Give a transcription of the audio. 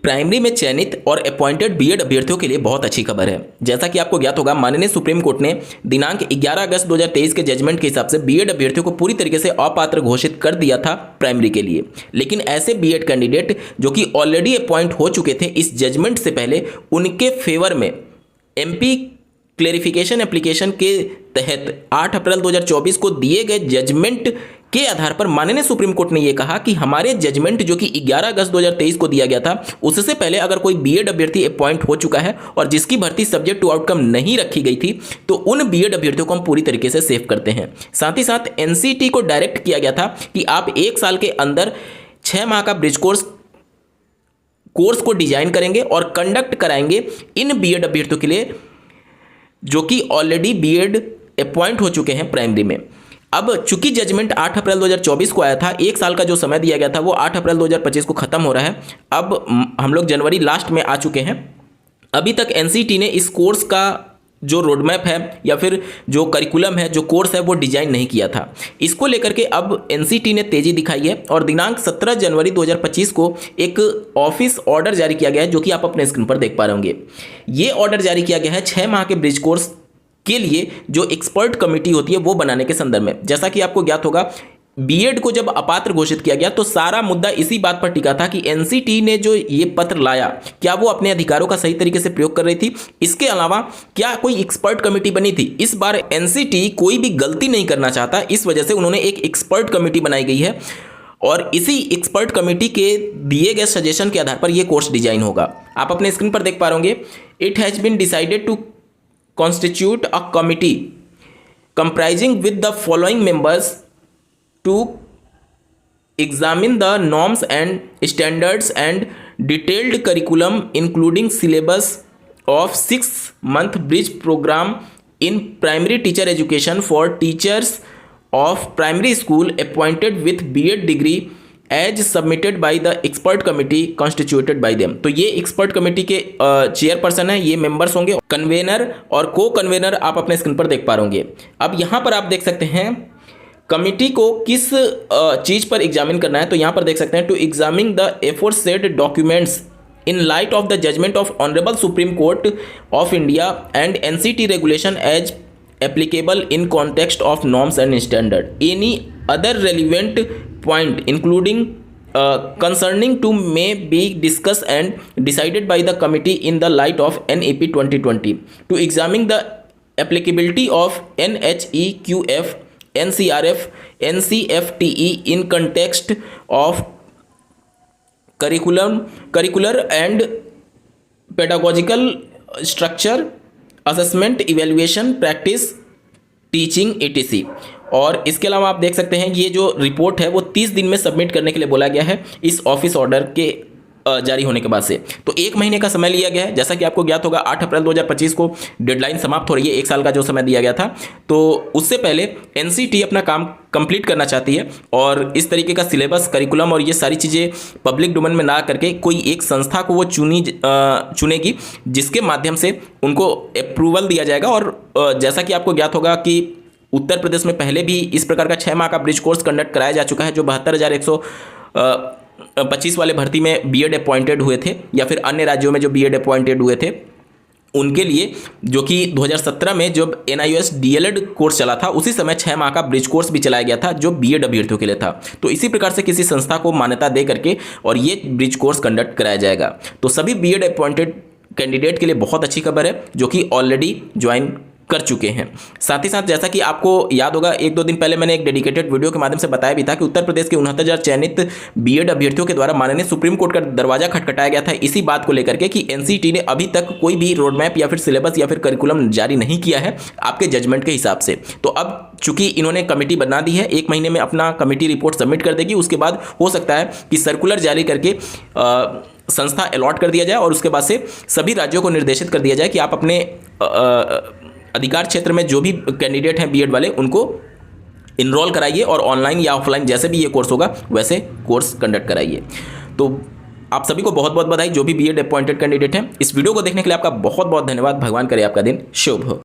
Primary में चयनित और अपॉइंटेड बीएड अभ्यर्थियों के लिए बहुत अच्छी खबर है। जैसा कि आपको ज्ञात होगा, माननीय सुप्रीम कोर्ट ने दिनांक 11 अगस्त 2023 के जजमेंट के हिसाब से बीएड अभ्यर्थियों को पूरी तरीके से अपात्र घोषित कर दिया था प्राइमरी के लिए। लेकिन ऐसे बीएड कैंडिडेट जो कि ऑलरेडी अपॉइंट हो चुके थे इस जजमेंट से पहले, उनके फेवर में एमपी क्लेरिफिकेशन एप्लीकेशन के तहत 8 अप्रैल 2024 को दिए गए जजमेंट के आधार पर माननीय सुप्रीम कोर्ट ने यह कहा कि हमारे जजमेंट जो कि 11 अगस्त 2023 को दिया गया था, उससे पहले अगर कोई बीएड अभ्यर्थी अपॉइंट हो चुका है और जिसकी भर्ती सब्जेक्ट टू आउटकम नहीं रखी गई थी, तो उन बीएड अभ्यर्थियों को हम पूरी तरीके से सेव करते हैं। साथ ही साथ एनसीटी को डायरेक्ट किया गया था कि आप 1 साल के अंदर 6 माह का ब्रिज कोर्स को डिजाइन करेंगे और कंडक्ट कराएंगे इन बीएड अभ्यर्थियों के लिए जो कि ऑलरेडी बीएड अपॉइंट हो चुके हैं प्राइमरी में। अब चूंकि जजमेंट 8 अप्रैल 2024 को आया था, 1 साल का जो समय दिया गया था वो 8 अप्रैल 2025 को खत्म हो रहा है। अब हम लोग जनवरी लास्ट में आ चुके हैं। अभी तक एनसीटी ने इस कोर्स का जो रोडमैप है या फिर जो करिकुलम है, जो कोर्स है, वो डिजाइन नहीं किया था। इसको लेकर के अब एनसीटी ने तेजी दिखाई है और दिनांक 17 जनवरी 2025 को एक ऑफिस ऑर्डर जारी किया गया है, जो कि आप अपने स्क्रीन पर देख पा रहे होंगे। ये ऑर्डर जारी किया गया है 6 माह के ब्रिज कोर्स के लिए जो एक्सपर्ट कमेटी होती है वो बनाने के संदर्भ में। जैसा कि आपको ज्ञात होगा, बीएड को जब अपात्र घोषित किया गया तो सारा मुद्दा इसी बात पर टिका था कि एनसीटी ने जो ये पत्र लाया, क्या वो अपने अधिकारों का सही तरीके से प्रयोग कर रही थी, इसके अलावा क्या कोई एक्सपर्ट कमेटी बनी थी। इस बार एनसीटी कोई भी गलती नहीं करना चाहता, इस वजह से उन्होंने एक एक्सपर्ट कमेटी बनाई गई है और इसी एक्सपर्ट कमेटी के दिए गए सजेशन के आधार पर यह कोर्स डिजाइन होगा। आप अपने स्क्रीन पर देख पा रहे होंगे, it has been decided to constitute a committee comprising with the following members to examine the norms and standards and detailed curriculum including syllabus of 6-month bridge program in primary teacher education for teachers of primary school appointed with BEd degree as submitted by the expert committee constituted by them. तो ये expert committee के chairperson है, ये members होंगे। Convener और को convener आप अपने स्क्रीन पर देख पा रहे होंगे। अब यहाँ पर आप देख सकते हैं कमिटी को किस चीज़ पर एग्जामिन करना है, तो यहाँ पर देख सकते हैं to examine the aforesaid documents in light of the judgment of Honorable Supreme Court of India and NCT regulation as applicable in context of norms and standard. Any other relevant point including concerning to may be discussed and decided by the committee in the light of NAP 2020 to examine the applicability of NHEQF, NCRF, NCFTE in context of curricular and pedagogical structure, assessment, evaluation, practice, teaching etc। और इसके अलावा आप देख सकते हैं ये जो report है वो 30 दिन में सबमिट करने के लिए बोला गया है इस ऑफिस ऑर्डर के जारी होने के बाद से। तो 1 महीने का समय लिया गया है। जैसा कि आपको ज्ञात होगा 8 अप्रैल 2025 को डेडलाइन समाप्त हो रही है, 1 साल का जो समय दिया गया था। तो उससे पहले एनसीटी अपना काम कंप्लीट करना चाहती है और इस तरीके का सिलेबस, करिकुलम और ये सारी चीज़ें पब्लिक डोमेन में ना करके कोई एक संस्था को वो चुनेगी जिसके माध्यम से उनको अप्रूवल दिया जाएगा। और जैसा कि आपको ज्ञात होगा कि उत्तर प्रदेश में पहले भी इस प्रकार का 6 माह का ब्रिज कोर्स कंडक्ट कराया जा चुका है, जो 72,125 वाले भर्ती में बीएड अपॉइंटेड हुए थे या फिर अन्य राज्यों में जो बीएड अपॉइंटेड हुए थे उनके लिए, जो कि 2017 में जब NIOS डीएलएड कोर्स चला था उसी समय 6 माह का ब्रिज कोर्स भी चलाया गया था जो बीएड अभ्यर्थियों के लिए था। तो इसी प्रकार से किसी संस्था को मान्यता दे करके और ये ब्रिज कोर्स कंडक्ट कराया जाएगा। तो सभी बीएड अपॉइंटेड कैंडिडेट के लिए बहुत अच्छी खबर है जो कि ऑलरेडी ज्वाइन कर चुके हैं। साथ ही साथ जैसा कि आपको याद होगा 1-2 दिन पहले मैंने एक डेडिकेटेड वीडियो के माध्यम से बताया भी था कि उत्तर प्रदेश के 69,000 चयनित बीएड अभ्यर्थियों के द्वारा माननीय सुप्रीम कोर्ट का दरवाजा खटखटाया गया था इसी बात को लेकर के कि एनसीटी ने अभी तक कोई भी रोड मैप या फिर सिलेबस या फिर करिकुलम जारी नहीं किया है आपके जजमेंट के हिसाब से। तो अब चूंकि इन्होंने कमेटी बना दी है, 1 महीने में अपना कमेटी रिपोर्ट सबमिट कर देगी। उसके बाद हो सकता है कि सर्कुलर जारी करके संस्था अलॉट कर दिया जाए और उसके बाद से सभी राज्यों को निर्देशित कर दिया जाए कि आप अपने अधिकार क्षेत्र में जो भी कैंडिडेट हैं बीएड वाले उनको इनरोल कराइए और ऑनलाइन या ऑफलाइन जैसे भी ये कोर्स होगा वैसे कोर्स कंडक्ट कराइए। तो आप सभी को बहुत बहुत बधाई जो भी बीएड अपॉइंटेड कैंडिडेट हैं। इस वीडियो को देखने के लिए आपका बहुत बहुत धन्यवाद। भगवान करे आपका दिन शुभ हो।